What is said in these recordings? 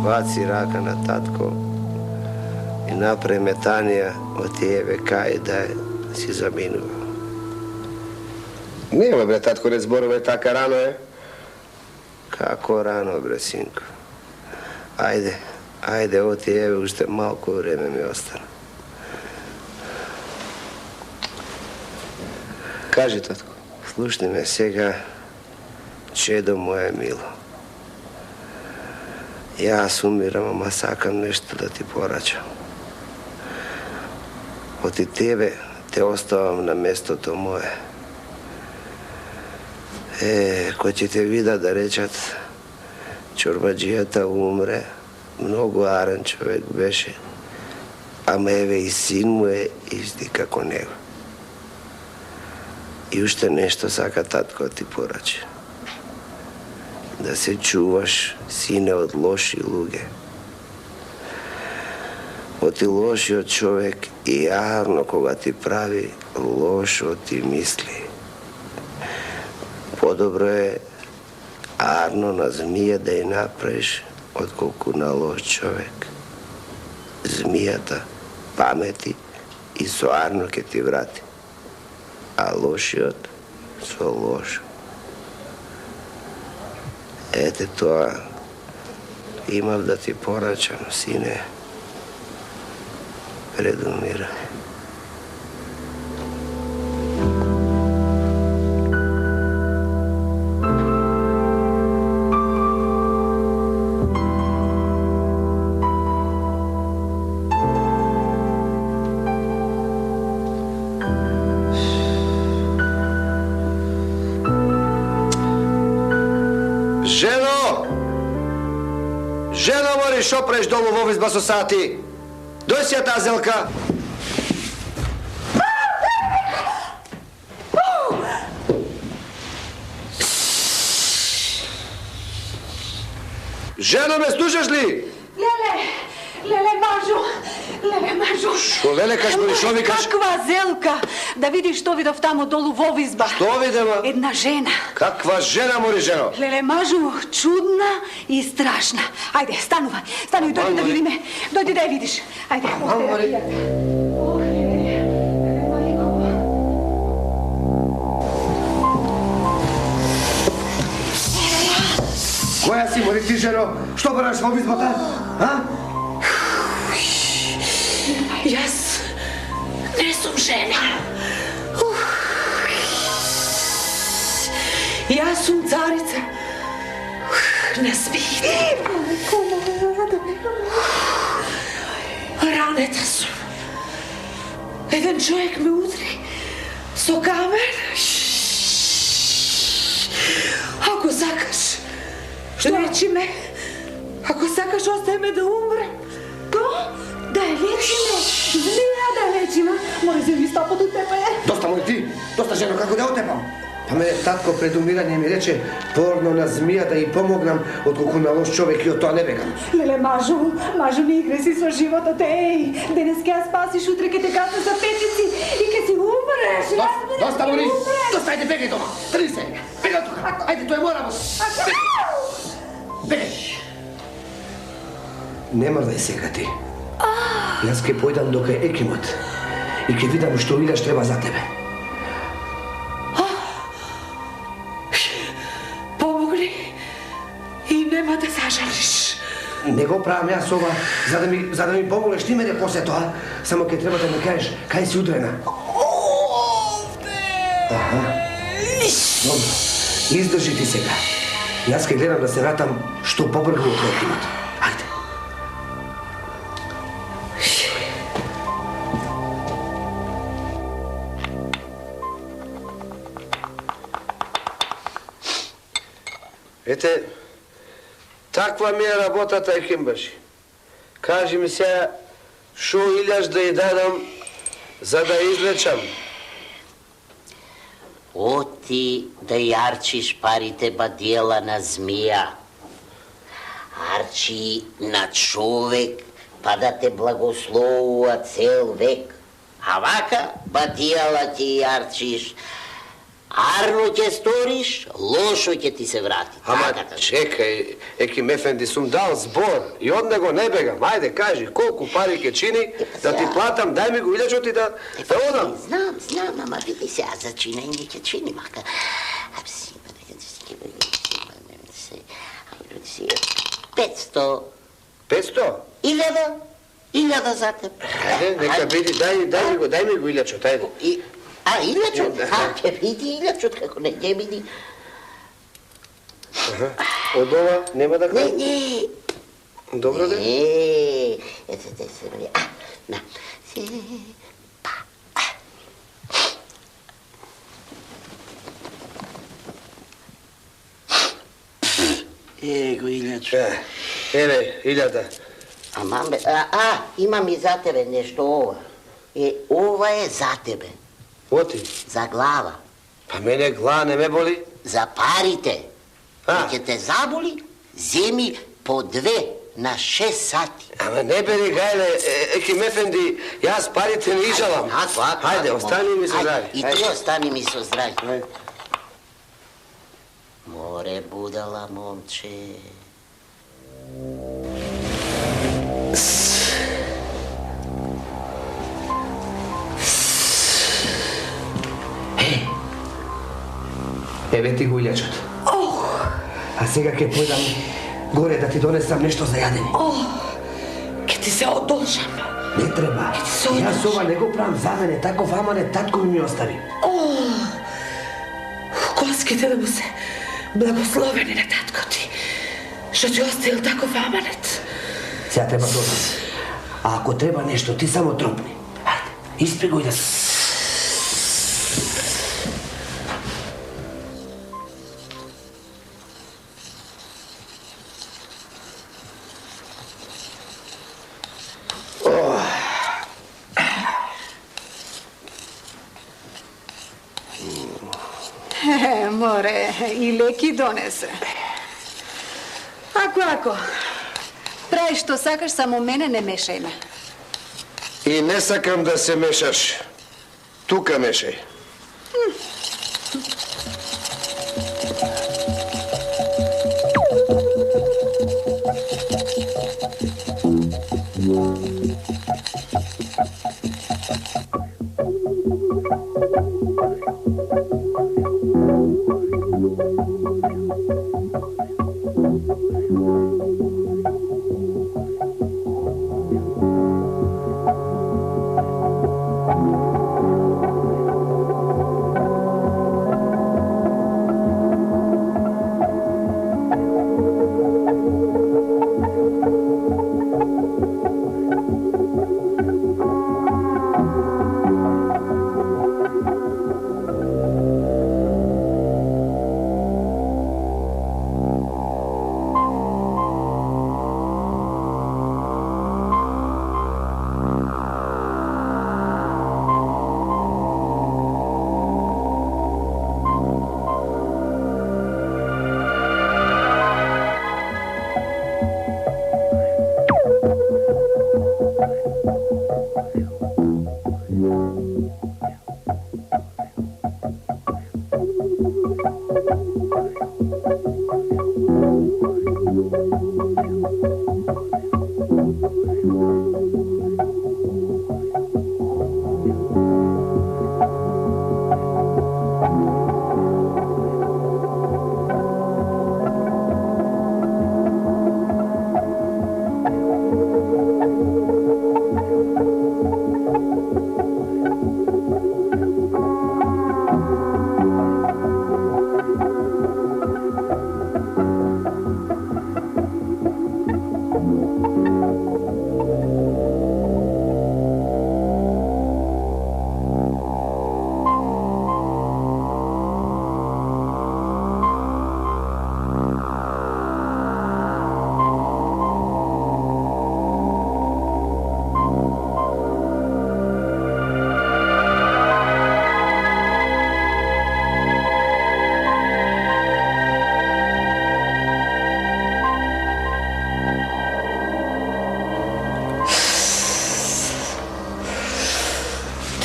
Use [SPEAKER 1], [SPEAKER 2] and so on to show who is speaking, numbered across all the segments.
[SPEAKER 1] baci raka na tatko i napre metanija od tijeve kaj da si zaminuo.
[SPEAKER 2] Nema bre, tatko, ne zborove, taka rano je.
[SPEAKER 1] Kako rano, bre, sinko? Ajde, ovo ti je ušte malko vreme mi ostane.
[SPEAKER 2] Kaži, tatko.
[SPEAKER 1] Slušni me sjega, čedo moje milo. Ja sumiram, ma sakam nešto da ti porađam. Oti tebe te ostavam na mjesto to moje. Ko će te vida da rečat, čorbađijata umre, mnogo aran čovjek beše, a meve i sin mu je isti kako nego. I ušte nešto saka tatko ti porađe. Da se čuvaš, sine, od loši luge. Oti loši od čovjek i jarno koga ti pravi, lošo ti misli. Podobro je arno na zmije da je napraviš od koliko na loš čovjek. Zmijata pameti i so arno ke ti vrati. A loši od so loš. Ete to imav da ti poračam, sine, pred umiranje. Što preš dolu v ovizba so sati? Doj si je ta zelka? Ženo, me slušaš li?
[SPEAKER 3] Lele, mažu.
[SPEAKER 1] Što lele kaš mi što mi kaš?
[SPEAKER 3] Kakva zelka? Da vidiš što vidov tamo dolu v ovizba.
[SPEAKER 1] Što vidimo?
[SPEAKER 3] Jedna žena.
[SPEAKER 1] Kakva žena, mori ženo?
[SPEAKER 3] Lele, mažu, čudna i strašna. Ajde, stanuj, dojdi da vidi me. Dojdi da je vidiš. Ajde, ovdje.
[SPEAKER 2] Koja si, mori ti, ženo? Što boraš v ovizbota?
[SPEAKER 3] Jaz ne sam žena. Ja sam carica na svijetu. Raneta su. Jedan čovjek me udri so kamen. Ako sakaš, leči me. Ako sakaš, ostaje me da umrem. Da je lečime, zmija da je lečime. Moj zemlji stopot utepaje.
[SPEAKER 2] Dosta, moj ti, dosta, ženo, kako da utepam? Pa me tatko pred umiranjem mi reče porno na zmija da i pomognam od koliko na loš čovjek i od toa ne begam.
[SPEAKER 3] Lele, mažu, ne igre si so života te, ej. Denes ke ja spasiš, utre ke te kasno za petici i ke si umreš.
[SPEAKER 2] Dosta, mori, dosta, ajde, begaj doma, trži se, begaj toga, ajde, to je moramo. Begaj. Ne mrdaj se ga ti. Jaz ke pojdam dok je ekimot i ke vidam što Iljaš treba za tebe.
[SPEAKER 3] Pomogli i nema da zažališ.
[SPEAKER 2] Nego pravam ja sova, za da mi pomogneš ti mene posle toa, samo ke treba da mi kažeš kaj si udrena.
[SPEAKER 3] Ovde!
[SPEAKER 2] Aha. Dobro, izdrži ti se ga. Jaz ke gledam da se vratam što pobrhu od tvoj ekimot. Ajde.
[SPEAKER 1] Ете, takva mi je работата, Химбаши. Кажи ми сега, шо Илјаш да й дадам, за да излечам?
[SPEAKER 4] Оти да јарчиш парите бадјела на змија. Арчи на човек, па да те благословува цел век. А вака бадјела ти јарчиш, Arno će storiš, lošo će ti se vratiti.
[SPEAKER 2] Ama čekaj, Ekim Efendi sum dal zbor i od nego ne begam. Ajde, kaži, koliko parike čini da ti platam, daj mi guljaču ti da odam.
[SPEAKER 4] Znam, ama vidi se, ja za činenje će činim. 500.
[SPEAKER 2] 500?
[SPEAKER 4] 1000 za tebe.
[SPEAKER 2] Ajde, neka vidi, daj mi guljaču, ajde.
[SPEAKER 4] A, 1000? A, će vidi 1000, kako ne vidi.
[SPEAKER 2] Aha, od ova nema da kada?
[SPEAKER 4] Ne.
[SPEAKER 2] Dobro da?
[SPEAKER 4] Ne, na. Ego, 1000.
[SPEAKER 2] Eve, 1000.
[SPEAKER 4] A mambe, imam i za tebe nešto ova. Ova je za tebe.
[SPEAKER 2] Oti?
[SPEAKER 4] Za glava.
[SPEAKER 2] Pa mene glava ne me boli.
[SPEAKER 4] Zaparite. Neće te zaboli, zimi po 2 na 6 sati.
[SPEAKER 2] Ama ne beri gajle, Ekim Efendi, ja sparite ne ižalam. Hajde, ostani mi se zdravi.
[SPEAKER 4] I ti ostani mi se zdravi. More budala, momče.
[SPEAKER 2] Evo ti guljačut. A сега ke pojdam gore da ti donesam nešto za jadenje.
[SPEAKER 3] Ke ti se odolžam.
[SPEAKER 2] Ne treba. Ja s ova nego pravim za mene, tako vama ne, tatko mi ostavi.
[SPEAKER 3] Koski te da mu se blagosloveni ne tatko ti. Što ti ostavil tako vamanet.
[SPEAKER 2] Сега treba dodam. A ako treba nešto, ti samo tropni. Hajde, ispiguj da se...
[SPEAKER 5] More, i леки донесе. Ако. Прави што сакаш, само мене не мешај ме.
[SPEAKER 2] И не сакам да се мешаш. Тука мешај.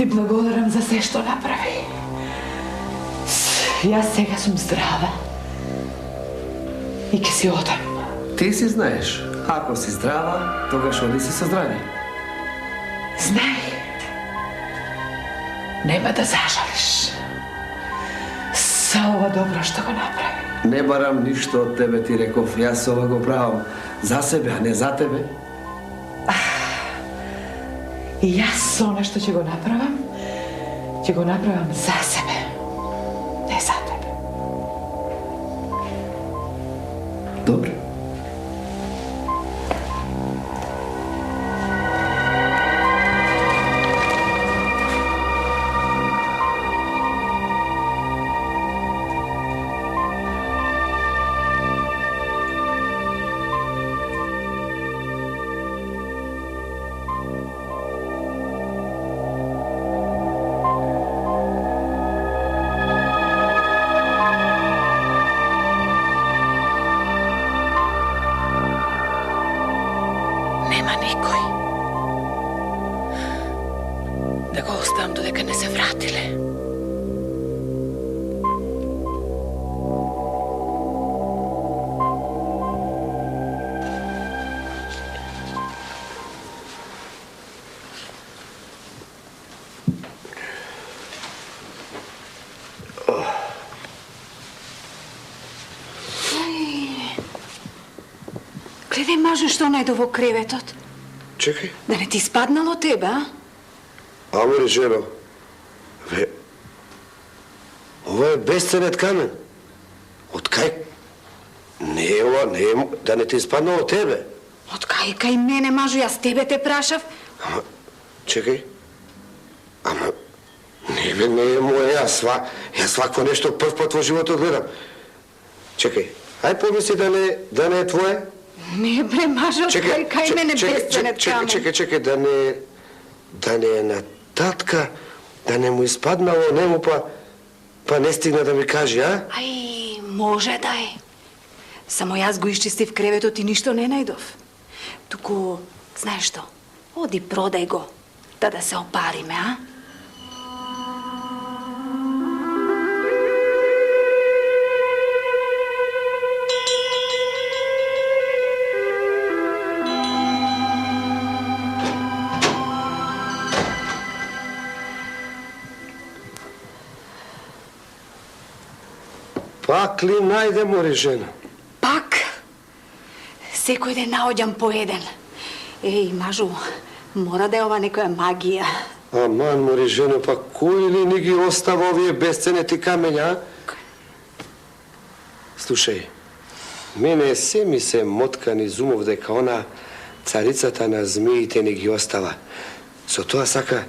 [SPEAKER 3] Ти благодарам за се што направи. Jaz сега sam zdrava. I ке си odem.
[SPEAKER 2] Ти си знаеш, ако си здрава, тогаш оди си со здрави.
[SPEAKER 3] Znaj, nema da zažališ. Sa ovo dobro što ga napravi.
[SPEAKER 2] Не барам ништо од тебе, ти реков. Јас ова го правам за себе, а не за тебе.
[SPEAKER 3] I jaz ono što će go napravam za sebe, ne za tebe.
[SPEAKER 2] Добро.
[SPEAKER 3] Nema nikoj. Da ga ostavim dodeka ne se vratile.
[SPEAKER 5] Gledaj, Mažo, što najde ovo krevetot.
[SPEAKER 2] Čekaj.
[SPEAKER 5] Da ne ti spadnalo tebe, a?
[SPEAKER 2] Amore, ženo. Ова е безценет камен. Од кај? Не е ова, не е да не ти испаднало тебе.
[SPEAKER 5] Од кај мене, Мажо, јас тебе те прашав.
[SPEAKER 2] Ама, чекај. Ама, не е моја, јас свакво нешто прв пат во животот гледам. Чекај, ај помисли да не е твое.
[SPEAKER 5] Не, бре, Мажо, кај мене безценет камен.
[SPEAKER 2] Чекај, да не е на татка, да не му испаднало нему, па не стигна да ми каже, а?
[SPEAKER 5] Ај, може да е. Само јас го исчистив креветот и ништо не најдов. Туку, знаеш што, оди продај го, да се опариме, а?
[SPEAKER 2] Пак ли најде, море, жена?
[SPEAKER 5] Пак? Секој ден наоѓам по еден. Еј, Мажу, мора да е ова некоја магија.
[SPEAKER 2] Аман, море, жена, па кој ли ни ги остава овие безценети камења, а? Слушај, мене се ми се мотка низ умов дека она царицата на змиите ни ги остава. Со тоа сака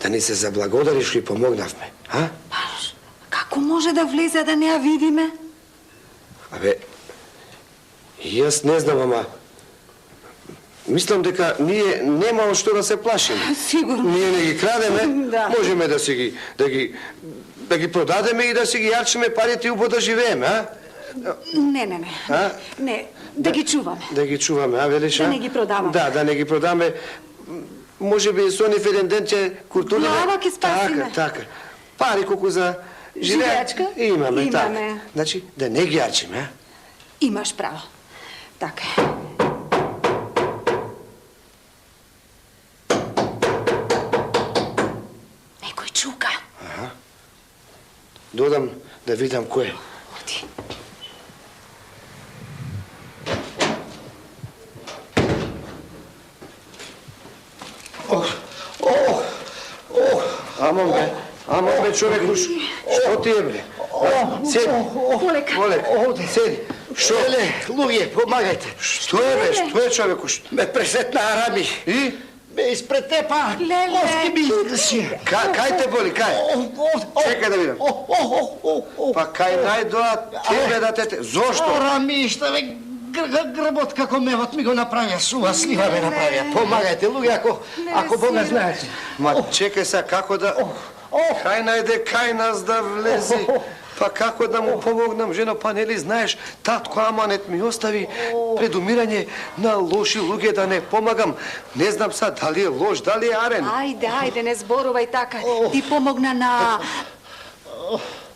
[SPEAKER 2] да ни се заблагодариш и помогнавме, а?
[SPEAKER 5] Како може да влезе да не ја видиме?
[SPEAKER 2] Абе, јас не знам, ама мислам дека ние нема од што да се плашиме.
[SPEAKER 5] Сигурно.
[SPEAKER 2] Ние не ги крадеме,
[SPEAKER 5] Да.
[SPEAKER 2] можеме да ги продадеме и да си ги јарчиме парите и убаво да живееме, а?
[SPEAKER 5] Не.
[SPEAKER 2] А?
[SPEAKER 5] Не, да ги чуваме.
[SPEAKER 2] Да ги чуваме, а велиш?
[SPEAKER 5] Да не ги продаваме.
[SPEAKER 2] Да не ги продаме. Може би со нив еден ден ќе културно.
[SPEAKER 5] Глава ќе спасиме.
[SPEAKER 2] Така. Пари колку за
[SPEAKER 5] Живеачка?
[SPEAKER 2] Имаме, така.
[SPEAKER 5] Имаме.
[SPEAKER 2] Значи, да не ги јарчиме, а?
[SPEAKER 5] Имаш право. Така е. Некој чука.
[SPEAKER 2] Додам да видам кој е.
[SPEAKER 5] Оди.
[SPEAKER 2] Амон бе, човек, уж, што ти е, бе? Седи.
[SPEAKER 5] Полека.
[SPEAKER 2] Овде, седи. Што?
[SPEAKER 4] Луѓе, помагајте.
[SPEAKER 2] Што е, бе? Што е, човек, уж?
[SPEAKER 4] Ме пресетна Арами.
[SPEAKER 2] И?
[SPEAKER 4] Ме испретепа.
[SPEAKER 5] Леле.
[SPEAKER 4] Коски ми издрси.
[SPEAKER 2] Кај те боли, кај? Чекај да видам. Па кај најдоа тебе да те... Зошто?
[SPEAKER 4] Арами, што ме грбот како мевот ми го направија, сува слива ме направија. Помагајте, луѓе, ако Бога знаете.
[SPEAKER 2] Ма чекај са, како да... Кај најде кај нас да влези? Па како да му помогнам, жено, па нели знаеш, татко аманет ми остави пред умирање на лоши луѓе да не помагам. Не знам са дали е лош, дали е арен.
[SPEAKER 5] Ајде, не зборувај така. Ти помогна на...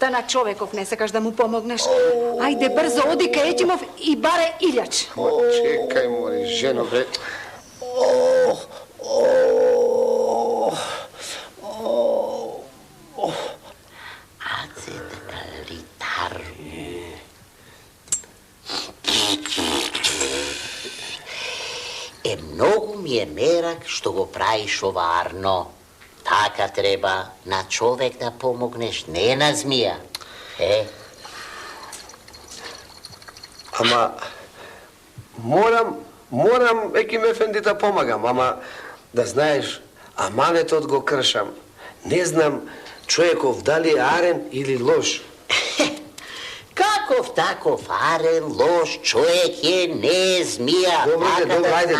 [SPEAKER 5] Та на човеков не сакаш да му помогнеш. Ајде брзо, оди кај Етимов и баре Илјач.
[SPEAKER 2] Чекај, мори, жено, бре.
[SPEAKER 6] Многу ми е мерак што го правиш ова, Арно. Така треба на човек да помогнеш, не на змија.
[SPEAKER 2] Ама, морам Еким Ефенди да помагам, ама да знаеш, аманетот го кршам. Не знам човеков дали е арен или лош.
[SPEAKER 6] Каков таков арен, лош човек е, не е змија.
[SPEAKER 2] Добре, ајде,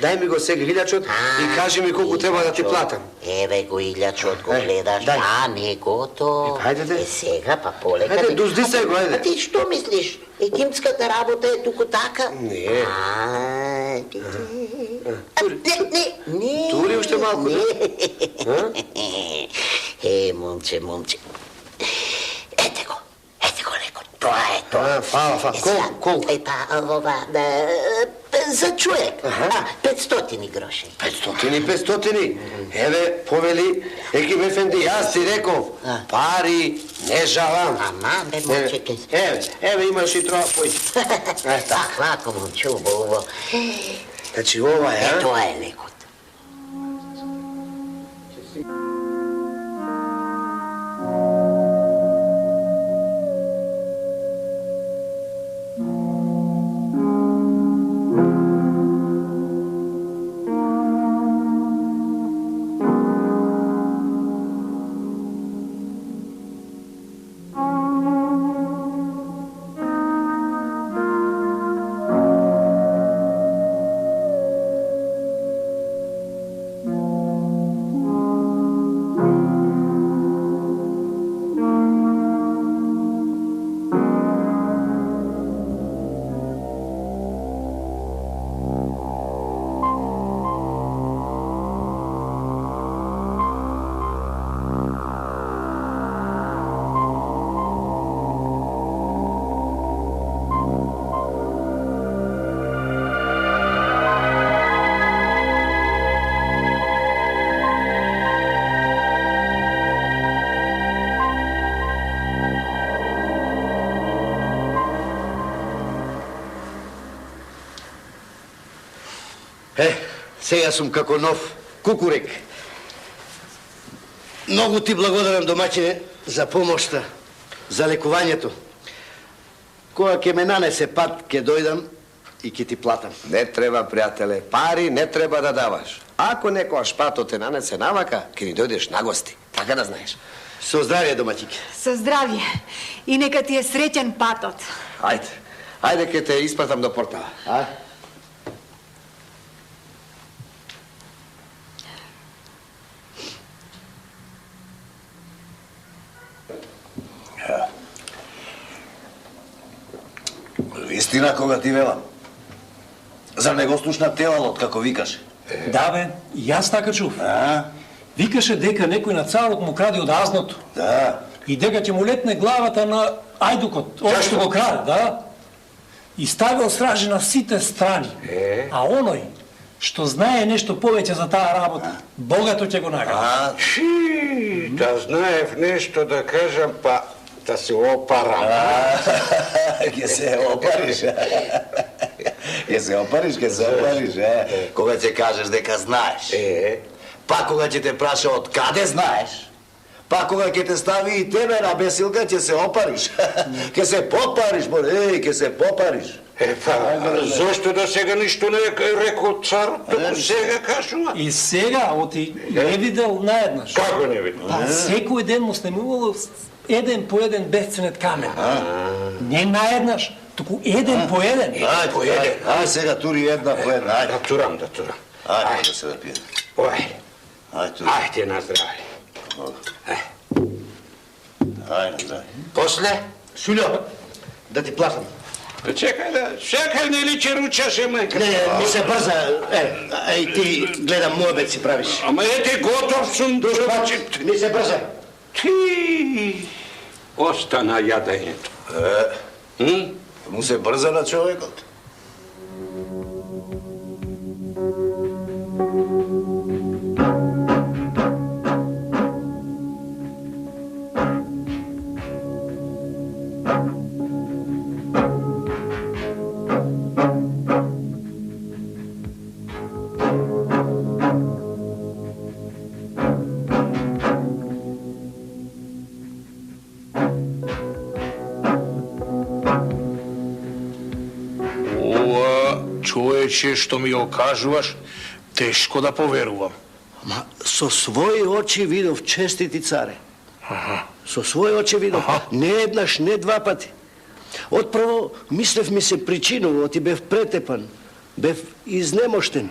[SPEAKER 2] дај ми го сега Илјачот и кажи ми колку треба да ти платам.
[SPEAKER 6] Еве го Илјачот, го гледаш, негото.
[SPEAKER 2] Ајде,
[SPEAKER 6] сега, па полека.
[SPEAKER 2] Ајде, дуздисај го, ајде.
[SPEAKER 6] А ти што мислиш? Екимската работа е туку така?
[SPEAKER 2] Не.
[SPEAKER 6] Не.
[SPEAKER 2] Тури уште малку, да?
[SPEAKER 6] Момче. Ете го лекот. Тоа е.
[SPEAKER 2] Фала. Колку?
[SPEAKER 6] Ова, за човек. 500 гроши.
[SPEAKER 2] 500? Еве, повели Еким Ефенди, јас ти реков, пари не жалам.
[SPEAKER 6] Ама, бе, момче,
[SPEAKER 2] Еве, имаш и троа појди.
[SPEAKER 6] Вако, момче, убаво.
[SPEAKER 2] Значи, ова е, а?
[SPEAKER 6] Тоа е лекот.
[SPEAKER 4] Сега сум како нов кукурек. Многу ти благодарам, домаќине, за помошта, за лекувањето. Кога ќе ме нанесе пат, ќе дојдам и ќе ти платам.
[SPEAKER 2] Не треба, пријателе, пари не треба да даваш. Ако некојаш патот те нанесе навака, ќе ни дојдеш на гости. Така да знаеш.
[SPEAKER 4] Со здравје, домаќике.
[SPEAKER 5] Со здравје. И нека ти е среќен патот.
[SPEAKER 2] Ајде ќе те испратам до портала.
[SPEAKER 7] Вистина кога ти велам. Зар не го слушна телалот како викаше?
[SPEAKER 8] Да бе, и јас така чув. Викаше дека некој на царот му краде од азното.
[SPEAKER 7] Да.
[SPEAKER 8] И дека ќе му летне главата на ајдукот, оно што го краде, да? И ставил стражи на сите страни. А оној што знае нешто повеќе за таа работа, богато ќе го награди.
[SPEAKER 9] Да знаев нешто да кажам, па да се опарам.
[SPEAKER 7] Ке се опариш. Ке се опариш. Кога ќе кажеш дека знаеш. Па кога ќе те праша од каде знаеш. Па кога ќе те стави и тебе на бесилка, ќе се опариш. Ке се попариш, море, ке се попариш.
[SPEAKER 9] Зошто до сега ништо не рекол цар, току сега кажува?
[SPEAKER 8] И сега, оти не видел наеднаш.
[SPEAKER 9] Како не видел?
[SPEAKER 8] Па секој ден му снемувало еден по еден бесценет камен. Не наеднаш, туку еден по еден.
[SPEAKER 7] Ајде, сега тури една по една.
[SPEAKER 9] Да турам.
[SPEAKER 7] Ајде да се да пием.
[SPEAKER 9] Ајде на здраве.
[SPEAKER 7] Ајде, здраве.
[SPEAKER 4] После, Шулјо, да ти платам.
[SPEAKER 9] Чекај, нели ќе ручаше мајка?
[SPEAKER 4] Не, ми се брза, и ти гледам мојбет си правиш.
[SPEAKER 9] Ама ети готов сум.
[SPEAKER 4] Ми се брза.
[SPEAKER 9] Ти... Остана јадењето.
[SPEAKER 7] Му се брза на човекот.
[SPEAKER 10] Човече, што ми го кажуваш, тешко да поверувам.
[SPEAKER 4] Ма со своји очи видов, честити царе. Со своји очи видов, не еднаш, не два пати. Отпрво мислев ми се причинува, ти бев претепан, бев изнемоштен.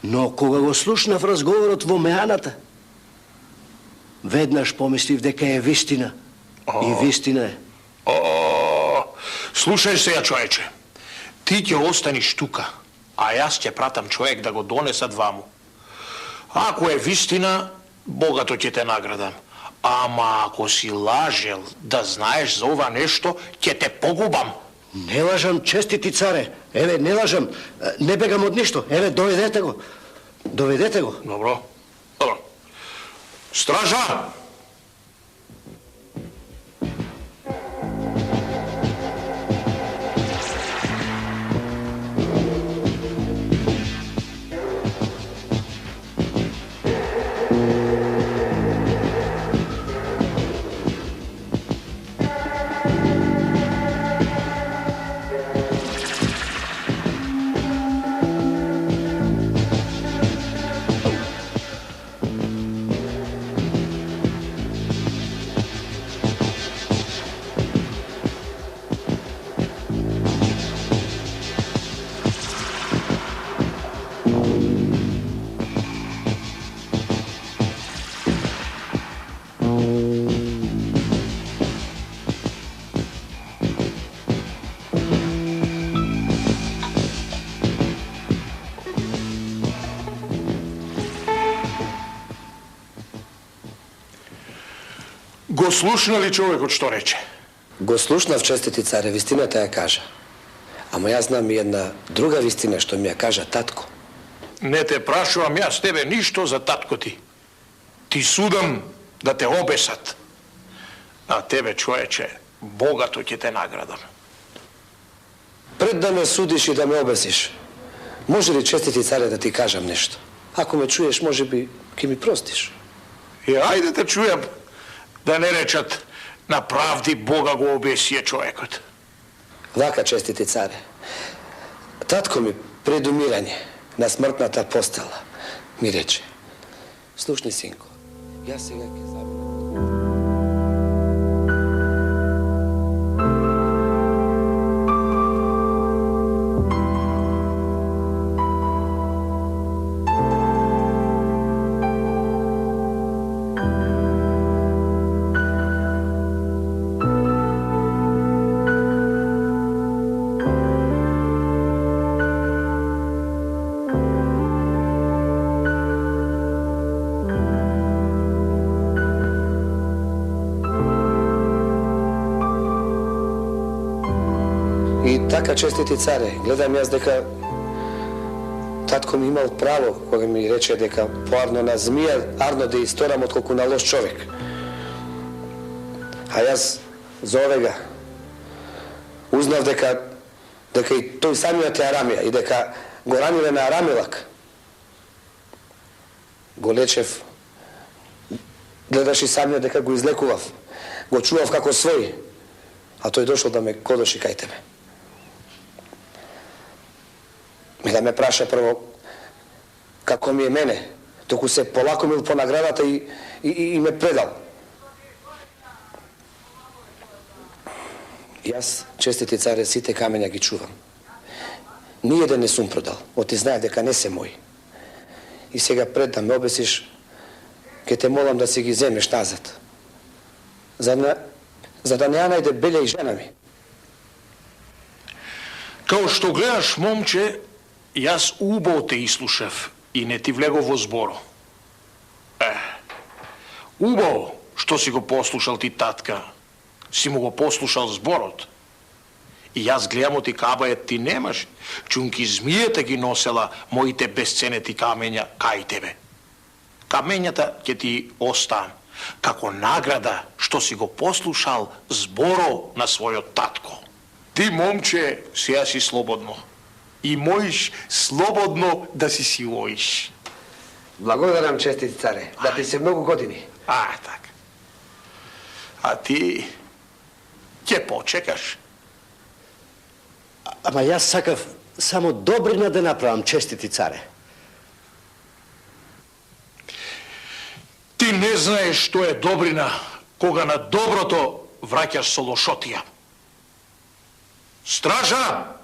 [SPEAKER 4] Но кога го слушнав разговорот во меаната, веднаш помислив дека е вистина. И вистина е.
[SPEAKER 10] Слушај се ја, човече. Ти ќе останиш тука, а јас ќе пратам човек да го донесат ваму. Ако е вистина, богато ќе те наградам. Ама ако си лажел да знаеш за ова нешто, ќе те погубам.
[SPEAKER 4] Не лажам, честити царе. Еве, не лажам. Не бегам од ништо. Еве, доведете го. Доведете го.
[SPEAKER 10] Добро. Добро. Стража! Го слушна ли човекот што рече?
[SPEAKER 11] Го слушнав, честити царе, вистината ја кажа. Ама јас знам и една друга вистина што ми ја кажа татко.
[SPEAKER 10] Не те прашувам јас тебе ништо за татко ти. Ти судам да те обесат. А тебе, човече, богато ќе те наградам.
[SPEAKER 11] Пред да ме судиш и да ме обесиш, може ли, честити царе, да ти кажам нешто? Ако ме чуеш, може би ќе ми простиш.
[SPEAKER 10] И ајде те чујам. Да не речат, на правди Бога го обесие човекот.
[SPEAKER 11] Вака, честити царе, татко ми пред умирање на смртната постела ми рече: слушни, синко, јас сега ќе заминам. Така, честити царе, гледам јас дека татко ми имал право кога ми рече дека поарно на змија арно да исторам отколку на лош човек. А јас за овега узнав дека и тој самиот е Арамија и дека го раниле на Арамилак. Го лечев, гледаш и самиот дека го излекував, го чував како свој, а тој дошол да ме кодоши кај тебе. И да ме праша прво како ми е мене, току се полакомил по наградата и ме предал. Јас, честити царе, сите камења ги чувам. Ниједен не сум продал, оти знае дека не се мои. И сега пред да ме обесиш, ќе те молам да си ги земеш назад. За да не ја најде белја и жена ми.
[SPEAKER 10] Као што гледаш, момче, јас убаво те ислушав и не ти влегов во зборо. Убаво што си го послушал ти татка, си му го послушал зборот. И јас гледам оти кабајет ти немаш, чунки змијата ги носела моите безценети камења кај тебе. Камењата ќе ти остан, како награда што си го послушал зборо на својот татко. Ти, момче, сега си слободно. И можеш слободно да си силоиш.
[SPEAKER 11] Благодарам, честити царе, да ти се многу години.
[SPEAKER 10] Така. А ти ќе почекаш.
[SPEAKER 4] Ама јас сакав само добрина да направам, честити царе.
[SPEAKER 10] Ти не знаеш што е добрина, кога на доброто враќаш со лошотија. Стража!